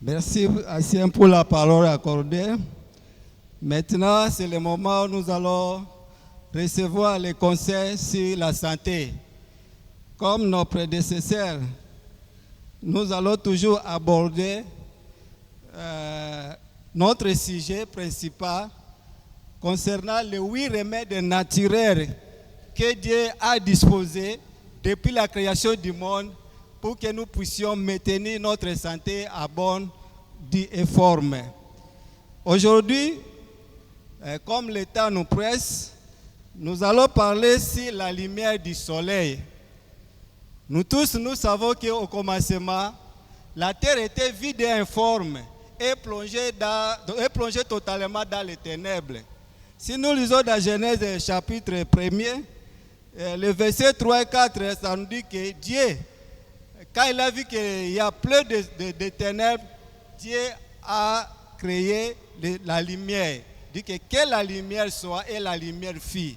Merci Ancien pour la parole accordée. Maintenant, c'est le moment où nous allons recevoir les conseils sur la santé. Comme nos prédécesseurs, nous allons toujours aborder notre sujet principal concernant les 8 remèdes naturels que Dieu a disposés depuis la création du monde pour que nous puissions maintenir notre santé à bonne et forme. Aujourd'hui, comme le temps nous presse, nous allons parler sur la lumière du soleil. Nous tous, nous savons qu'au commencement, la terre était vide et informe et plongée totalement dans les ténèbres. Si nous lisons dans Genèse chapitre 1er, le verset 3 et 4, ça nous dit que Dieu, quand il a vu qu'il y a plein de ténèbres, Dieu a créé la lumière. Il dit que la lumière soit et la lumière fut.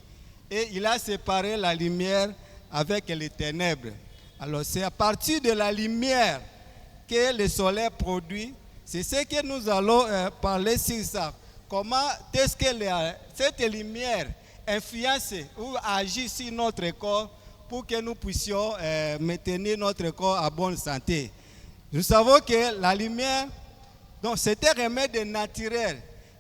Et il a séparé la lumière avec les ténèbres. Alors c'est à partir de la lumière que le soleil produit. C'est ce que nous allons parler sur ça. Comment est-ce que cette lumière influence ou agit sur notre corps pour que nous puissions maintenir notre corps à bonne santé. Nous savons que la lumière, donc c'est un remède naturel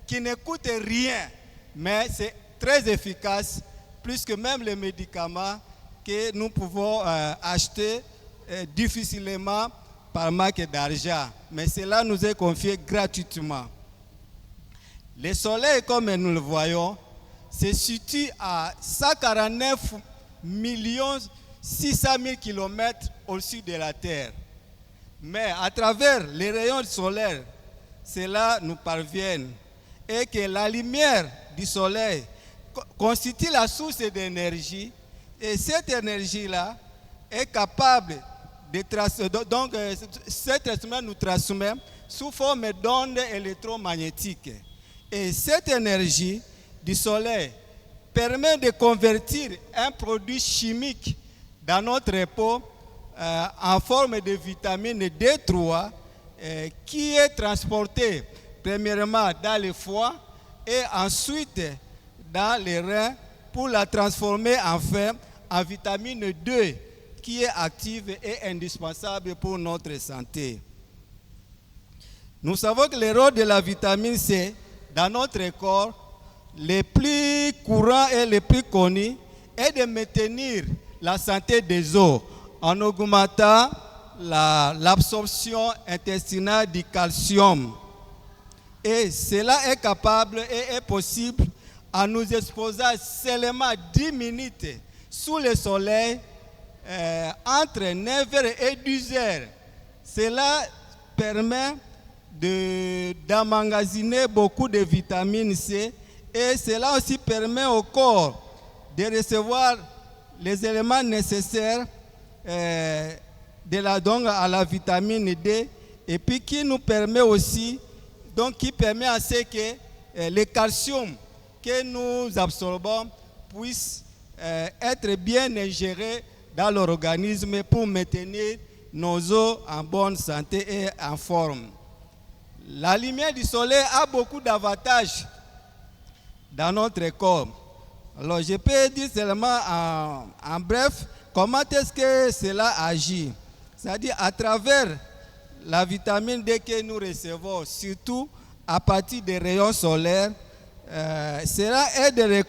qui ne coûte rien, mais c'est très efficace, plus que même les médicaments que nous pouvons acheter difficilement par manque d'argent. Mais cela nous est confié gratuitement. Le soleil, comme nous le voyons, se situe à 149 600 000 km au-dessus de la Terre. Mais à travers les rayons solaires, cela nous parvient. Et que la lumière du soleil constitue la source d'énergie. Et cette énergie-là est capable de transmettre, donc cet instrument nous transmet sous forme d'ondes électromagnétiques. Et cette énergie du soleil permet de convertir un produit chimique dans notre peau en forme de vitamine D3 qui est transporté premièrement dans le foie et ensuite dans les reins pour la transformer enfin en vitamine D qui est active et indispensable pour notre santé. Nous savons que le rôle de la vitamine C dans notre corps, le plus courant et le plus connu, est de maintenir la santé des os en augmentant l'absorption intestinale du calcium. Et cela est capable et est possible en nous exposant seulement 10 minutes sous le soleil entre 9h et 10h. Cela permet d'emmagasiner beaucoup de vitamine C et cela aussi permet au corps de recevoir les éléments nécessaires à la vitamine D et puis qui nous permet aussi, donc qui permet à ce que le calcium que nous absorbons puisse être bien ingéré dans l'organisme pour maintenir nos os en bonne santé et en forme. La lumière du soleil a beaucoup d'avantages dans notre corps. Alors je peux dire seulement en bref comment est-ce que cela agit. C'est-à-dire à travers la vitamine D que nous recevons, surtout à partir des rayons solaires, cela aide le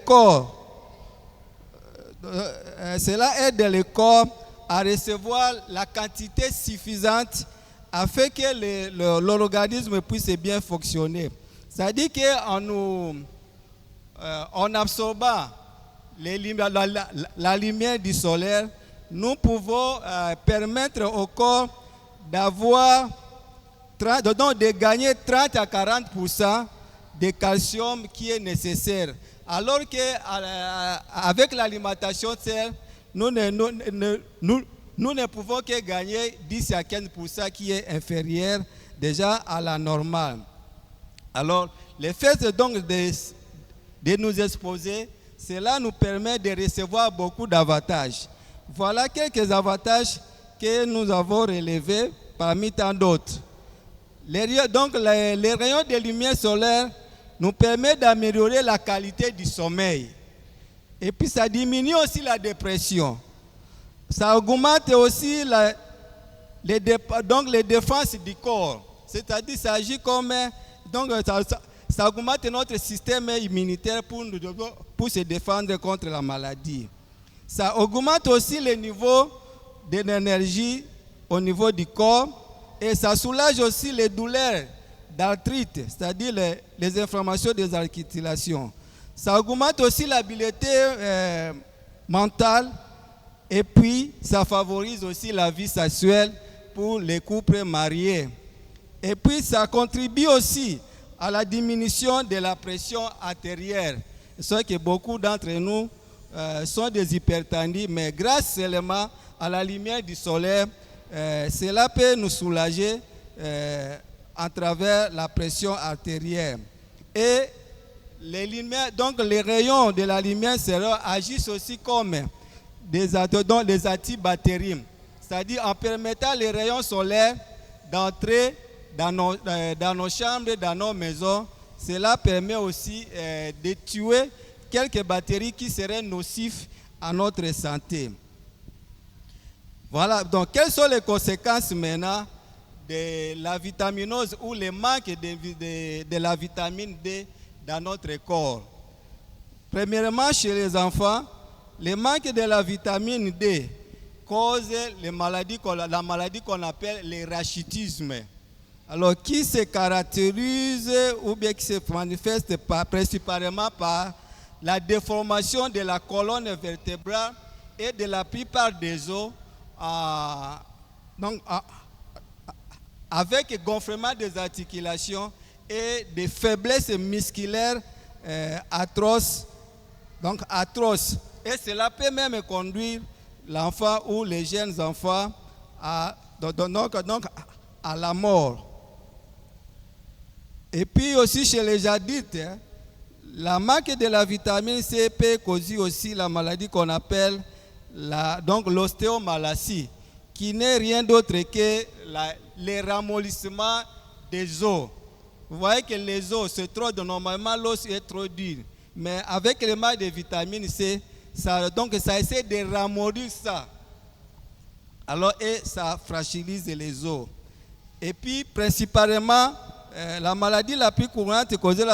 corps à recevoir la quantité suffisante afin que l'organisme puisse bien fonctionner. C'est-à-dire qu'en absorbant la lumière du soleil, nous pouvons permettre au corps de gagner 30 à 40% de calcium qui est nécessaire. Alors qu'avec l'alimentation sèche, nous ne pouvons que gagner 10 à 15% qui est inférieur déjà à la normale. Alors, le fait donc de nous exposer, cela nous permet de recevoir beaucoup d'avantages. Voilà quelques avantages que nous avons relevés parmi tant d'autres. Les rayons de lumière solaire nous permettent d'améliorer la qualité du sommeil. Et puis ça diminue aussi la dépression. Ça augmente aussi les défenses du corps. C'est-à-dire ça agit comme... ça augmente notre système immunitaire pour se défendre contre la maladie. Ça augmente aussi le niveau de l'énergie au niveau du corps. Et ça soulage aussi les douleurs d'arthrite, c'est-à-dire les inflammations des articulations. Ça augmente aussi l'habileté mentale et puis ça favorise aussi la vie sexuelle pour les couples mariés. Et puis ça contribue aussi à la diminution de la pression artérielle. C'est que beaucoup d'entre nous sont des hypertendus, mais grâce seulement à la lumière du soleil, cela peut nous soulager à travers la pression artérielle. Et les rayons de la lumière solaire agissent aussi comme des antibactériens. C'est-à-dire en permettant les rayons solaires d'entrer dans nos chambres, dans nos maisons. Cela permet aussi de tuer quelques bactéries qui seraient nocives à notre santé. Voilà, donc quelles sont les conséquences maintenant de la vitaminose ou le manque de la vitamine D dans notre corps? Premièrement, chez les enfants, le manque de la vitamine D cause la maladie qu'on appelle le rachitisme. Alors, qui se caractérise ou bien qui se manifeste principalement par la déformation de la colonne vertébrale et de la plupart des os, avec gonflement des articulations et des faiblesses musculaires atroces. Et cela peut même conduire l'enfant ou les jeunes enfants à la mort. Et puis aussi chez les adultes, la manque de la vitamine C peut causer aussi la maladie qu'on appelle l'ostéomalacie, qui n'est rien d'autre que le ramollissement des os. Vous voyez que les os, c'est trop, normalement l'os est trop dur. Mais avec le manque de vitamine C, ça essaie de ramollir ça. Alors, et ça fragilise les os. Et puis, principalement, la maladie la plus courante causée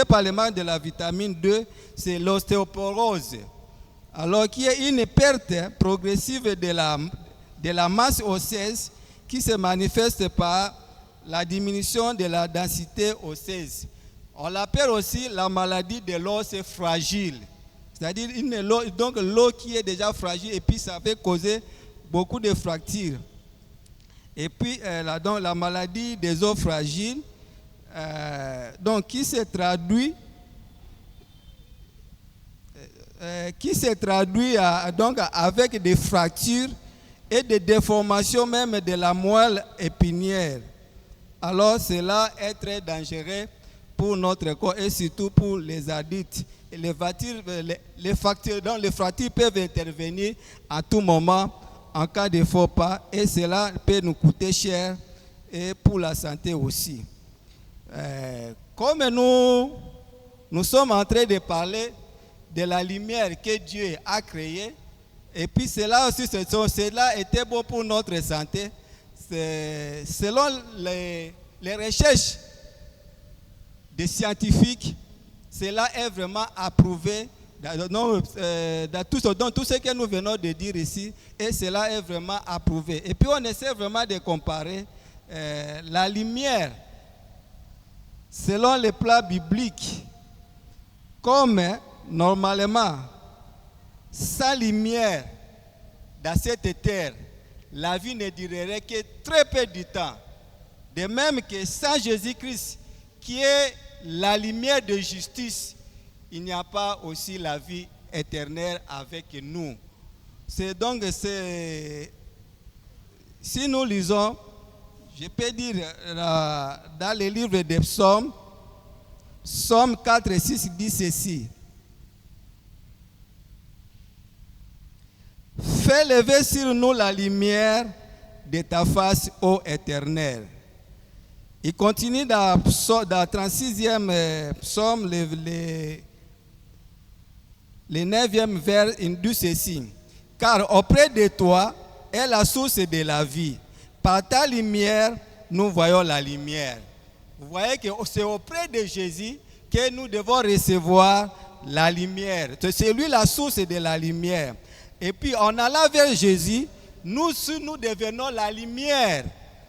par le manque de la vitamine D, c'est l'ostéoporose. Alors, qui est une perte progressive de la masse osseuse qui se manifeste par la diminution de la densité osseuse. On l'appelle aussi la maladie de l'os fragile. C'est-à-dire l'os qui est déjà fragile et puis ça peut causer beaucoup de fractures. Et puis la maladie des os fragiles, qui se traduit avec des fractures et des déformations même de la moelle épinière. Alors cela est très dangereux pour notre corps et surtout pour les adultes. Et les fractures peuvent intervenir à tout moment en cas de faux pas et cela peut nous coûter cher et pour la santé aussi. Comme nous sommes en train de parler de la lumière que Dieu a créée, et puis cela aussi, cela était bon pour notre santé. Selon les recherches des scientifiques, cela est vraiment approuvé dans tout ce que nous venons de dire ici, et cela est vraiment approuvé. Et puis on essaie vraiment de comparer la lumière selon les plans bibliques, comme normalement, sans lumière dans cette terre, la vie ne durerait que très peu de temps. De même que sans Jésus-Christ, qui est la lumière de justice, il n'y a pas aussi la vie éternelle avec nous. Si nous lisons, je peux dire dans le livre des psaumes, Psaume 4 et 6 dit ceci. Fais lever sur nous la lumière de ta face, ô Éternel. Il continue dans le 36e psaume, le 9e vers, il dit ceci. Car auprès de toi est la source de la vie. Par ta lumière, nous voyons la lumière. Vous voyez que c'est auprès de Jésus que nous devons recevoir la lumière. C'est lui la source de la lumière. Et puis en allant vers Jésus, nous devenons la lumière.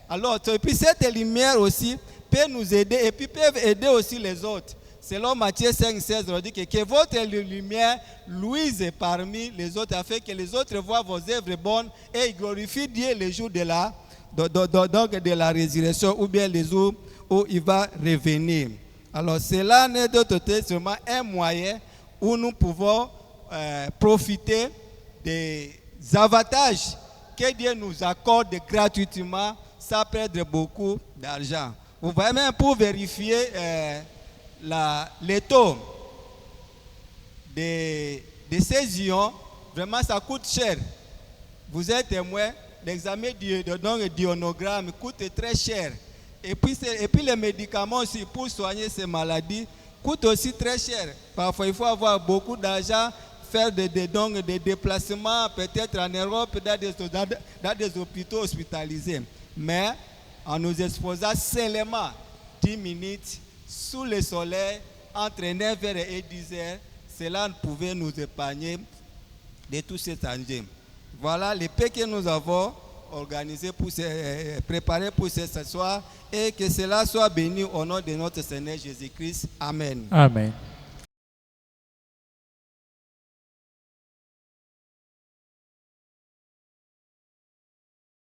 Alors, et puis cette lumière aussi peut nous aider et puis peut aider aussi les autres. Selon Matthieu 5,16, on dit que votre lumière luise parmi les autres, afin que les autres voient vos œuvres bonnes et glorifient Dieu le jour de la résurrection ou bien les jours où il va revenir. Alors cela n'est d'autre seulement un moyen où nous pouvons profiter des avantages que Dieu nous accorde gratuitement sans perdre beaucoup d'argent. Vous voyez, même pour vérifier les taux de ces ions, vraiment ça coûte cher. Vous êtes témoin, l'examen d'ionogramme coûte très cher. Et puis les médicaments aussi pour soigner ces maladies coûtent aussi très cher. Parfois il faut avoir beaucoup d'argent, faire des déplacements peut-être en Europe dans des hôpitaux hospitalisés. Mais en nous exposant seulement 10 minutes sous le soleil, entre 9h et 10h, cela pouvait nous épargner de tous ces dangers. Voilà les paix que nous avons organisés préparés pour ce soir, et que cela soit béni au nom de notre Seigneur Jésus-Christ. Amen. Amen.